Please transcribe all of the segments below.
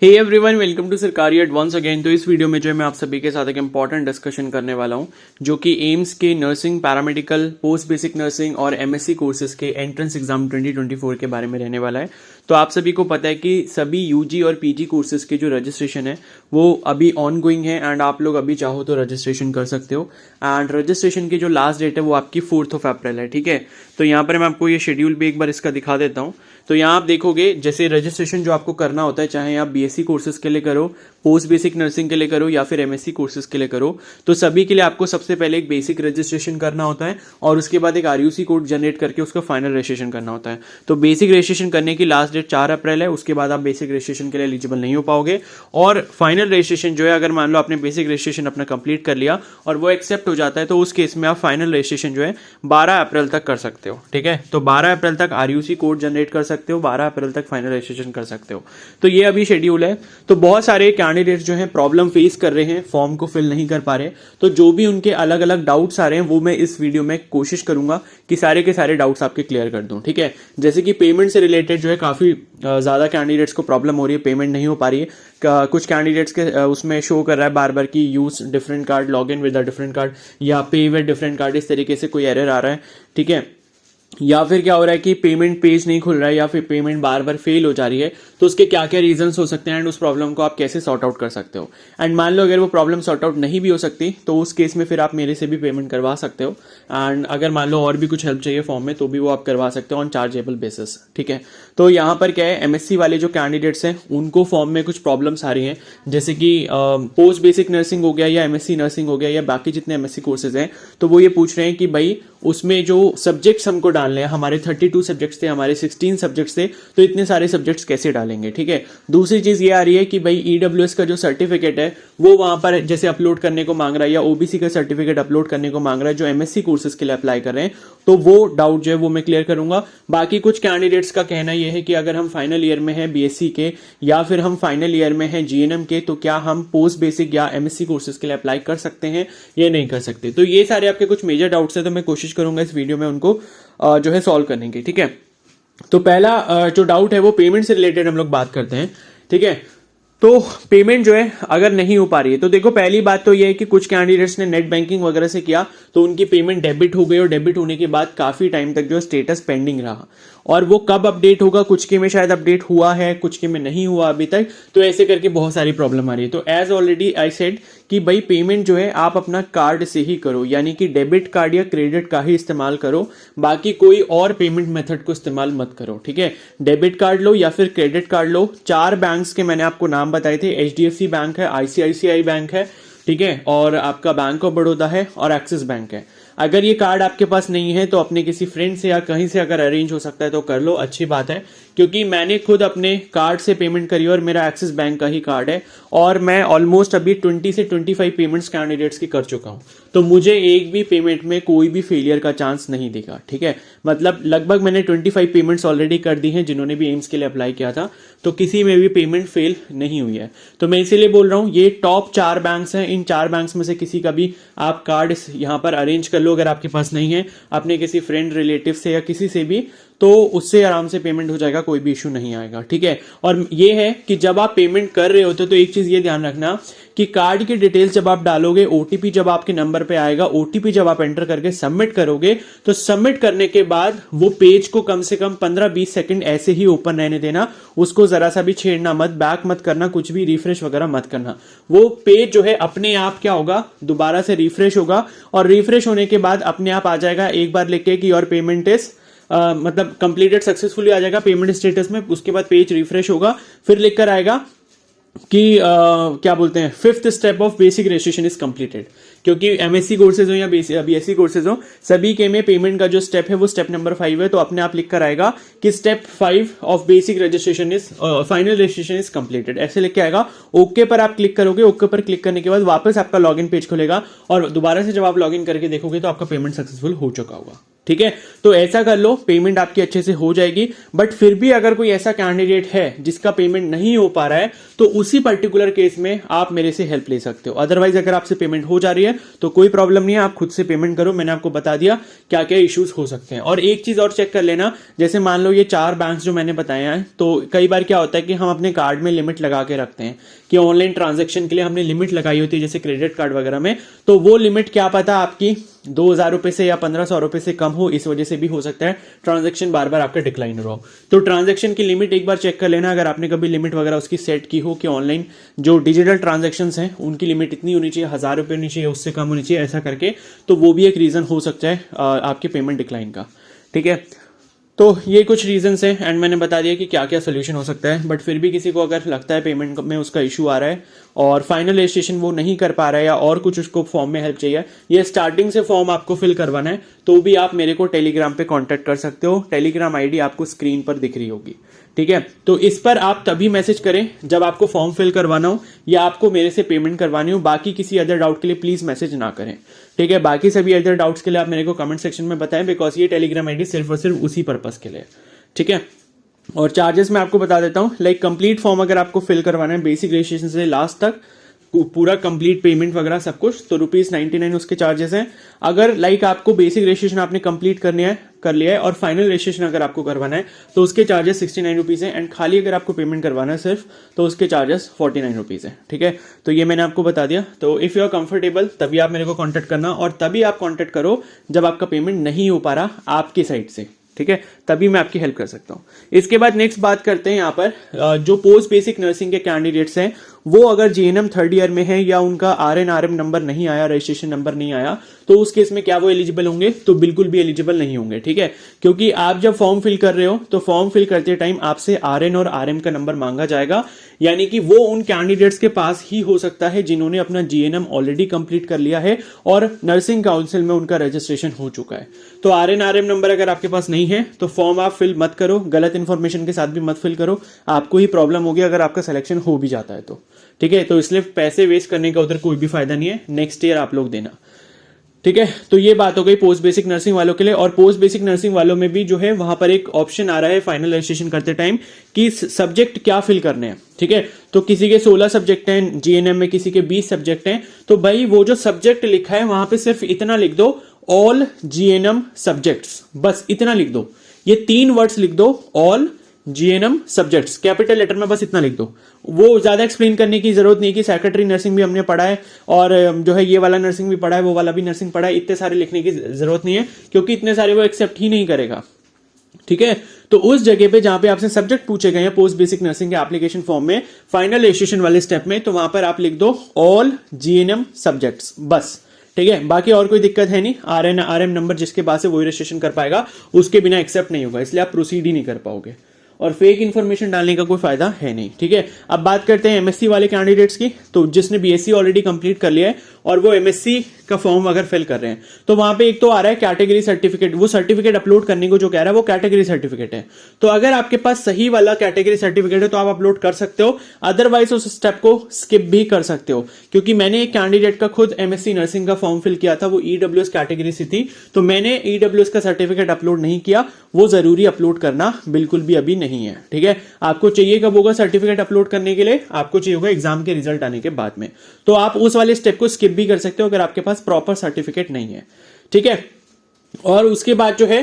Hey everyone, welcome to सरकारी advance again. तो इस वीडियो में जो है मैं आप सभी के साथ एक इंपॉर्टेंट डिस्कशन करने वाला हूं जो कि एम्स के nursing, paramedical, post basic nursing और एमएससी कोर्सेज के एंट्रेंस एग्जाम 2024 के बारे में रहने वाला है। तो आप सभी को पता है कि सभी यूजी और पीजी कोर्सेज के जो रजिस्ट्रेशन है वो अभी ऑन गोइंग है एंड आप लोग अभी चाहो तो रजिस्ट्रेशन कर सकते हो। एंड रजिस्ट्रेशन की जो लास्ट डेट है वो आपकी 4 अप्रैल है। ठीक है, तो यहाँ पर मैं आपको ये शेड्यूल भी एक बार इसका दिखा देता हूँ। तो यहाँ आप देखोगे जैसे रजिस्ट्रेशन जो आपको करना होता है, चाहे आप बीएससी कोर्सेज के लिए करो, पोस्ट बेसिक नर्सिंग के लिए करो या फिर एमएससी कोर्सेज के लिए करो, तो सभी के लिए आपको सबसे पहले एक बेसिक रजिस्ट्रेशन करना होता है और उसके बाद एक आरयूसी कोड जनरेट करके उसका फाइनल रजिस्ट्रेशन करना होता है। तो बेसिक रजिस्ट्रेशन करने की लास्ट डेट 4 अप्रैल है, उसके बाद आप बेसिक रजिस्ट्रेशन के लिए एलिजिबल नहीं हो पाओगे। और फाइनल रजिस्ट्रेशन जो है, अगर मान लो आपने बेसिक रजिस्ट्रेशन अपना कंप्लीट कर लिया और वो एक्सेप्ट हो जाता है, तो उस केस में आप फाइनल रजिस्ट्रेशन जो है 12 अप्रैल तक कर सकते हो। ठीक है, तो 12 अप्रैल तक आरयूसी कोड जनरेट कर सकते हो, 12 अप्रैल तक फाइनल रजिस्ट्रेशन कर सकते हो। तो ये अभी शेड्यूल है। तो बहुत सारे कैंडिडेट्स जो हैं प्रॉब्लम फेस कर रहे हैं, फॉर्म को फिल नहीं कर पा रहे। तो जो भी उनके अलग अलग डाउट्स आ रहे हैं वो मैं इस वीडियो में कोशिश करूंगा कि सारे के सारे डाउट्स आपके क्लियर कर दूं। ठीक है, जैसे कि पेमेंट से रिलेटेड जो है काफी ज्यादा कैंडिडेट्स को प्रॉब्लम हो रही है, पेमेंट नहीं हो पा रही है। कुछ कैंडिडेट्स के उसमें शो कर रहा है बार बार कि use different card, log in with a different card या पे विद डिफरेंट कार्ड, इस तरीके से कोई एरर आ रहा है। ठीक है, या फिर क्या हो रहा है कि पेमेंट पेज नहीं खुल रहा है या फिर पेमेंट बार बार फेल हो जा रही है। तो उसके क्या क्या रीजंस हो सकते हैं एंड उस प्रॉब्लम को आप कैसे सॉर्ट आउट कर सकते हो। एंड मान लो अगर वो प्रॉब्लम सॉर्ट आउट नहीं भी हो सकती तो उस केस में फिर आप मेरे से भी पेमेंट करवा सकते हो। एंड अगर मान लो और भी कुछ हेल्प चाहिए फॉर्म में तो भी वो आप करवा सकते हो ऑन चार्जेबल बेसिस। ठीक है, तो यहाँ पर क्या है, एमएससी वाले जो कैंडिडेट्स हैं उनको फॉर्म में कुछ प्रॉब्लम्स आ रही हैं, जैसे कि पोस्ट बेसिक नर्सिंग हो गया या एमएससी नर्सिंग हो गया या बाकी जितने एमएससी कोर्सेज हैं, तो वो ये पूछ रहे हैं कि भाई उसमें जो सब्जेक्ट्स हमको डालने हैं, हमारे 32 सब्जेक्ट्स थे, हमारे 16 सब्जेक्ट्स थे, तो इतने सारे सब्जेक्ट्स कैसे डालेंगे। ठीक है, दूसरी चीज ये आ रही है कि भाई ईडब्ल्यूएस का जो सर्टिफिकेट है वो वहां पर जैसे अपलोड करने को मांग रहा है या ओबीसी का सर्टिफिकेट अपलोड करने को मांग रहा है जो एमएससी कोर्सेज के लिए अप्लाई कर रहे हैं, तो वो डाउट जो है वो मैं क्लियर करूंगा। बाकी कुछ कैंडिडेट्स का कहना यह है कि अगर हम फाइनल ईयर में हैं बीएससी के या फिर हम फाइनल ईयर में हैं जीएनएम के, तो क्या हम पोस्ट बेसिक या एमएससी कोर्सेज के लिए अप्लाई कर सकते हैं या नहीं कर सकते। तो ये सारे आपके कुछ मेजर डाउट्स है, तो मैं कोशिश करूंगा इस वीडियो में उनको जो है सॉल्व करने की। ठीक है, तो पहला जो डाउट है वो पेमेंट से रिलेटेड हम लोग बात करते हैं। ठीक है, तो पेमेंट जो है अगर नहीं हो पा रही है तो देखो, पहली बात तो ये है कि कुछ कैंडिडेट्स ने नेट बैंकिंग वगैरह से किया तो उनकी पेमेंट डेबिट हो गई और डेबिट होने के बाद काफी टाइम तक जो स्टेटस पेंडिंग रहा। और वो कब अपडेट होगा, कुछ के में शायद अपडेट हुआ है, कुछ के में नहीं हुआ अभी तक, तो ऐसे करके बहुत सारी प्रॉब्लम आ रही है। तो एज ऑलरेडी आई सेड कि भाई पेमेंट जो है आप अपना कार्ड से ही करो, यानी कि डेबिट कार्ड या क्रेडिट का ही इस्तेमाल करो, बाकी कोई और पेमेंट मेथड को इस्तेमाल मत करो। ठीक है, डेबिट कार्ड लो या फिर क्रेडिट कार्ड लो। 4 बैंक्स के मैंने आपको नाम बताए थे, एचडीएफसी बैंक है, आईसीआईसीआई बैंक है, ठीक है, और आपका बैंक ऑफ बड़ौदा है और एक्सिस बैंक है। अगर ये कार्ड आपके पास नहीं है तो अपने किसी फ्रेंड से या कहीं से अगर अरेंज हो सकता है तो कर लो, अच्छी बात है, क्योंकि मैंने खुद अपने कार्ड से पेमेंट करी और मेरा एक्सिस बैंक का ही कार्ड है और मैं ऑलमोस्ट अभी 20 से 25 पेमेंट्स कैंडिडेट्स की कर चुका हूं, तो मुझे एक भी पेमेंट में कोई भी फेलियर का चांस नहीं दिखा। ठीक है, मतलब लगभग मैंने 25 पेमेंट्स ऑलरेडी कर दी हैं जिन्होंने भी एम्स के लिए अप्लाई किया था, तो किसी में भी पेमेंट फेल नहीं हुई है। तो मैं इसीलिए बोल रहा हूं ये टॉप 4 बैंक्स हैं, इन 4 बैंक्स में से किसी का भी आप कार्ड यहां पर अरेंज कर लो। अगर आपके पास नहीं है, अपने किसी फ्रेंड, रिलेटिव से या किसी से भी, तो उससे आराम से पेमेंट हो जाएगा, कोई भी इशू नहीं आएगा। ठीक है, और ये है कि जब आप पेमेंट कर रहे होते तो एक चीज ये ध्यान रखना कि कार्ड की डिटेल्स जब आप डालोगे, ओटीपी जब आपके नंबर पे आएगा, ओटीपी जब आप एंटर करके सबमिट करोगे, तो सबमिट करने के बाद वो पेज को कम से कम 15-20 सेकंड ऐसे ही ओपन रहने देना, उसको जरा सा भी छेड़ना मत, बैक मत करना, कुछ भी रिफ्रेश वगैरह मत करना। वो पेज जो है अपने आप क्या होगा, दोबारा से रिफ्रेश होगा और रिफ्रेश होने के बाद अपने आप आ जाएगा एक बार लिख के कि योर पेमेंट इज मतलब कंप्लीटेड सक्सेसफुली आ जाएगा पेमेंट स्टेटस में। उसके बाद पेज रिफ्रेश होगा, फिर लिख कर आएगा कि क्या बोलते हैं, 5th step of basic registration is completed. क्योंकि एमएससी कोर्सेज हो या बीएससी कोर्सेज हो, सभी के में पेमेंट का जो स्टेप है वो स्टेप नंबर 5 है, तो अपने आप लिख कर आएगा कि step 5 of basic registration is final registration is completed, ऐसे लिख के आएगा। ओके पर आप क्लिक करोगे, ओके पर क्लिक करने के बाद वापस आपका लॉगिन पेज खुलेगा और दोबारा से जब आप लॉगिन करके देखोगे तो आपका पेमेंट सक्सेसफुल हो चुका होगा। ठीक है, तो ऐसा कर लो, पेमेंट आपकी अच्छे से हो जाएगी। बट फिर भी अगर कोई ऐसा कैंडिडेट है जिसका पेमेंट नहीं हो पा रहा है, तो उसी पर्टिकुलर केस में आप मेरे से हेल्प ले सकते हो। अदरवाइज अगर आपसे पेमेंट हो जा रही है तो कोई प्रॉब्लम नहीं है, आप खुद से पेमेंट करो। मैंने आपको बता दिया क्या क्या इश्यूज हो सकते हैं। और एक चीज और चेक कर लेना, जैसे मान लो ये 4 बैंक जो मैंने बताए हैं, तो कई बार क्या होता है कि हम अपने कार्ड में लिमिट लगा के रखते हैं कि ऑनलाइन ट्रांजेक्शन के लिए हमने लिमिट लगाई होती है, जैसे क्रेडिट कार्ड वगैरह में, तो वो लिमिट क्या पता आपकी 2,000 रुपए से या 1,500 रुपए से कम हो, इस वजह से भी हो सकता है ट्रांजैक्शन बार बार आपका डिक्लाइन हो रहा हो। तो ट्रांजैक्शन की लिमिट एक बार चेक कर लेना, अगर आपने कभी लिमिट वगैरह उसकी सेट की हो कि ऑनलाइन जो डिजिटल ट्रांजैक्शंस हैं उनकी लिमिट इतनी होनी चाहिए, 1,000 रुपए होनी चाहिए, उससे कम होनी चाहिए, ऐसा करके, तो वो भी एक रीजन हो सकता है आपके पेमेंट डिक्लाइन का। ठीक है, तो ये कुछ रीजंस हैं एंड मैंने बता दिया कि क्या क्या सोल्यूशन हो सकता है। बट फिर भी किसी को अगर लगता है पेमेंट में उसका इशू आ रहा है और फाइनल रजिस्ट्रेशन वो नहीं कर पा रहा है, या और कुछ उसको फॉर्म में हेल्प चाहिए, या स्टार्टिंग से फॉर्म आपको फिल करवाना है, तो भी आप मेरे को टेलीग्राम पे कांटेक्ट कर सकते हो। टेलीग्राम आईडी आपको स्क्रीन पर दिख रही होगी। ठीक है, तो इस पर आप तभी मैसेज करें जब आपको फॉर्म फिल करवाना हो या आपको मेरे से पेमेंट करवानी हो। बाकी किसी अदर डाउट के लिए प्लीज मैसेज ना करें। ठीक है, बाकी सभी अदर डाउट्स के लिए आप मेरे को कमेंट सेक्शन में बताएं, बिकॉज ये टेलीग्राम आईडी सिर्फ और सिर्फ उसी पर्पस के लिए। ठीक है, और चार्जेस मैं आपको बता देता हूं। लाइक कंप्लीट फॉर्म अगर आपको फिल करवाना है बेसिक रजिस्ट्रेशन से लास्ट तक, पूरा कंप्लीट पेमेंट वगैरह सब कुछ, तो ₹99 उसके चार्जेस हैं। अगर लाइक आपको बेसिक रजिस्ट्रेशन आपने कंप्लीट कर लिया है और फाइनल रजिस्ट्रेशन अगर आपको करवाना है तो उसके चार्जेस ₹69 हैं। एंड खाली अगर आपको पेमेंट करवाना है सिर्फ, तो उसके चार्जेस ₹49 हैं। ठीक है, तो ये मैंने आपको बता दिया। तो इफ यू आर कंफर्टेबल तभी आप मेरे को कॉन्टेक्ट करना, और तभी आप कॉन्टेक्ट करो जब आपका पेमेंट नहीं हो पा रहा आपकी साइड से। ठीक है, तभी मैं आपकी हेल्प कर सकता हूं। इसके बाद नेक्स्ट बात करते हैं, यहाँ पर जो पोस्ट बेसिक नर्सिंग के कैंडिडेट्स हैं, वो अगर जीएनएम 3rd ईयर में है या उनका आरएनआरएम नंबर नहीं आया, रजिस्ट्रेशन नंबर नहीं आया, तो उस केस में क्या वो एलिजिबल होंगे? तो बिल्कुल भी एलिजिबल नहीं होंगे। ठीक है, क्योंकि आप जब फॉर्म फिल कर रहे हो तो फॉर्म फिल करते टाइम आपसे आरएन और आरएम का नंबर मांगा जाएगा, यानी कि वो उन कैंडिडेट्स के पास ही हो सकता है जिन्होंने अपना जीएनएम ऑलरेडी कंप्लीट कर लिया है और नर्सिंग काउंसिल में उनका रजिस्ट्रेशन हो चुका है। तो आरएनआरएम नंबर अगर आपके पास नहीं है तो फॉर्म आप फिल मत करो, गलत इंफॉर्मेशन के साथ भी मत फिल करो, आपको ही प्रॉब्लम होगी अगर आपका सिलेक्शन हो भी जाता है तो। ठीक है, तो इसलिए पैसे वेस्ट करने का उधर कोई भी फायदा नहीं है, नेक्स्ट ईयर आप लोग देना। ठीक है, तो ये बात हो गई पोस्ट बेसिक नर्सिंग वालों के लिए। और पोस्ट बेसिक नर्सिंग वालों में भी जो है वहां पर एक ऑप्शन आ रहा है फाइनल रजिस्ट्रेशन करते टाइम कि सब्जेक्ट क्या फिल करने हैं। ठीक है, तो किसी के 16 सब्जेक्ट हैं जीएनएम में, किसी के 20 सब्जेक्ट हैं, तो भाई वो जो सब्जेक्ट लिखा है वहां पे सिर्फ इतना लिख दो, ऑल जीएनएम सब्जेक्ट्स, बस इतना लिख दो। ये 3 वर्ड्स लिख दो, all G N M subjects, capital letter में बस इतना लिख दो। वो ज्यादा एक्सप्लेन करने की जरूरत नहीं कि सेक्रेटरी नर्सिंग भी हमने पढ़ा है और जो है ये वाला नर्सिंग भी पढ़ा है, वो वाला भी नर्सिंग पढ़ा है, इतने सारे लिखने की जरूरत नहीं है, क्योंकि इतने सारे वो एक्सेप्ट ही नहीं करेगा। ठीक है, तो उस जगह पे जहां पे आपसे सब्जेक्ट पूछे गए हैं पोस्ट बेसिक नर्सिंग के एप्लीकेशन फॉर्म में फाइनल रजिस्ट्रेशन वाले स्टेप में, तो वहां पर आप लिख दो ऑल जीएनएम सब्जेक्ट्स, बस। ठीक है, बाकी और कोई दिक्कत है नहीं। आरएम नंबर जिसके पास है वही रजिस्ट्रेशन कर पाएगा, उसके बिना एक्सेप्ट नहीं होगा, इसलिए आप प्रोसीड ही नहीं कर पाओगे और फेक इन्फॉर्मेशन डालने का कोई फायदा है नहीं। ठीक है, अब बात करते हैं एमएससी वाले कैंडिडेट्स की। तो जिसने बीएससी ऑलरेडी कंप्लीट कर लिया है और वो एमएससी का फॉर्म अगर फिल कर रहे हैं, तो वहां पे एक तो आ रहा है कैटेगरी सर्टिफिकेट। वो सर्टिफिकेट अपलोड करने को जो कह रहा है वो कैटेगरी सर्टिफिकेट है। तो अगर आपके पास सही वाला कैटेगरी सर्टिफिकेट है तो आप अपलोड कर सकते हो, अदरवाइज उस स्टेप को स्किप भी कर सकते हो। क्योंकि मैंने एक कैंडिडेट का खुद एमएससी नर्सिंग का फॉर्म फिल किया था, वो ईडब्ल्यूएस कैटेगरी से थी, तो मैंने ईडब्ल्यूएस का सर्टिफिकेट अपलोड नहीं किया। वो जरूरी अपलोड करना बिल्कुल भी अभी नहीं है। ठीक है, आपको चाहिए कब होगा सर्टिफिकेट अपलोड करने के लिए? आपको चाहिए होगा एग्जाम के रिजल्ट आने के बाद में। तो आप उस वाले स्टेप को स्किप भी कर सकते हो अगर आपके पास प्रॉपर सर्टिफिकेट नहीं है। ठीक है, और उसके बाद जो है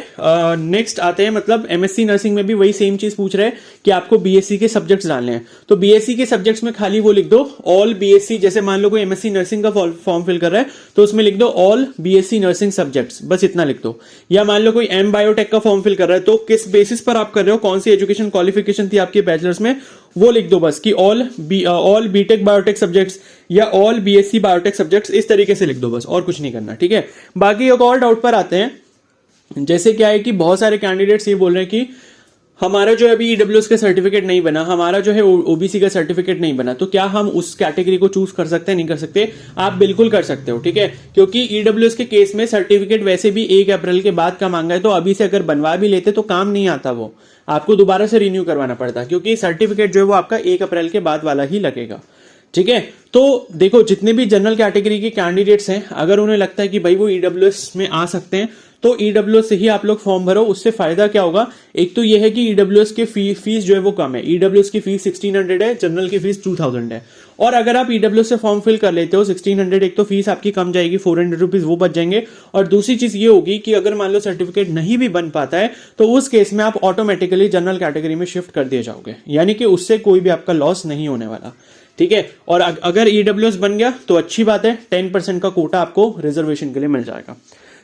नेक्स्ट आते हैं, मतलब एमएससी नर्सिंग में भी वही सेम चीज पूछ रहे हैं कि आपको बीएससी के सब्जेक्ट्स डालने हैं। तो बीएससी के सब्जेक्ट्स में खाली वो लिख दो ऑल बीएससी। जैसे मान लो कोई एमएससी नर्सिंग का फॉर्म फिल कर रहा है तो उसमें लिख दो ऑल बीएससी नर्सिंग सब्जेक्ट्स, बस इतना लिख दो। या मान लो कोई एम बायोटेक का फॉर्म फिल कर रहा है, तो किस बेसिस पर आप कर रहे हो, कौन सी एजुकेशन क्वालिफिकेशन थी आपकी बैचलर्स में, वो लिख दो बस कि ऑल बीटेक बायोटेक सब्जेक्ट्स या ऑल बीएससी बायोटेक सब्जेक्ट्स, इस तरीके से लिख दो बस, और कुछ नहीं करना। ठीक है, बाकी एक और डाउट पर आते हैं। जैसे क्या है कि बहुत सारे कैंडिडेट्स ये बोल रहे हैं कि हमारा जो अभी ईडब्ल्यूएस का सर्टिफिकेट नहीं बना, हमारा जो है ओबीसी का सर्टिफिकेट नहीं बना, तो क्या हम उस कैटेगरी को चूज कर सकते हैं? नहीं कर सकते? आप बिल्कुल कर सकते हो। ठीक है, क्योंकि ईडब्ल्यूएस के केस में सर्टिफिकेट वैसे भी 1 अप्रैल के बाद का मांगा है, तो अभी से अगर बनवा भी लेते तो काम नहीं आता, वो आपको दोबारा से रिन्यू करवाना पड़ता, क्योंकि सर्टिफिकेट जो है वो आपका 1 अप्रैल के बाद वाला ही लगेगा। ठीक है। तो देखो जितने भी जनरल कैटेगरी के कैंडिडेट्स हैं, अगर उन्हें लगता है कि भाई वो ईडब्ल्यूएस में आ सकते हैं तो ईडब्ल्यूएस से ही आप लोग फॉर्म भरो। उससे फायदा क्या होगा, एक तो ये है कि ईडब्ल्यूएस की फीस जो है वो कम है। ईडब्ल्यूएस की फीस 1600 है, जनरल की फीस 2000 है। और अगर आप ईडब्ल्यूएस से फॉर्म फिल कर लेते हो 1600, एक तो फीस आपकी कम जाएगी, 400 रुपीज वो बच जाएंगे। और दूसरी चीज ये होगी कि अगर मान लो सर्टिफिकेट नहीं भी बन पाता है तो उस केस में आप ऑटोमेटिकली जनरल कैटेगरी में शिफ्ट कर दिए जाओगे, यानी कि उससे कोई भी आपका लॉस नहीं होने वाला। ठीक है। और अगर ईडब्ल्यूएस बन गया तो अच्छी बात है, 10% का कोटा आपको रिजर्वेशन के लिए मिल जाएगा।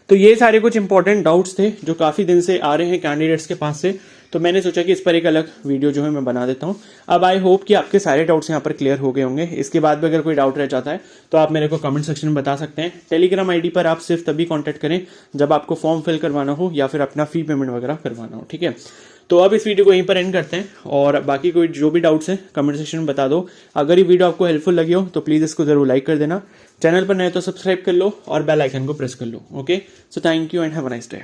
तो ये सारे कुछ इंपॉर्टेंट डाउट्स थे जो काफी दिन से आ रहे हैं कैंडिडेट्स के पास से, तो मैंने सोचा कि इस पर एक अलग वीडियो जो है मैं बना देता हूं। अब आई होप कि आपके सारे डाउट्स यहाँ पर क्लियर हो गए होंगे। इसके बाद भी अगर कोई डाउट रह जाता है तो आप मेरे को कमेंट सेक्शन में बता सकते हैं। टेलीग्राम आईडी पर आप सिर्फ तभी कांटेक्ट करें जब आपको फॉर्म फिल करवाना हो या फिर अपना फी पेमेंट वगैरह करवाना हो। ठीक है। तो अब इस वीडियो को यहीं पर एंड करते हैं, और बाकी कोई जो भी डाउट्स हैं कमेंट सेक्शन में बता दो। अगर ये वीडियो आपको हेल्पफुल लगी हो तो प्लीज़ इसको जरूर लाइक कर देना, चैनल पर नए तो सब्सक्राइब कर लो और बेल आइकन को प्रेस कर लो। Okay, so thank you and have a nice day.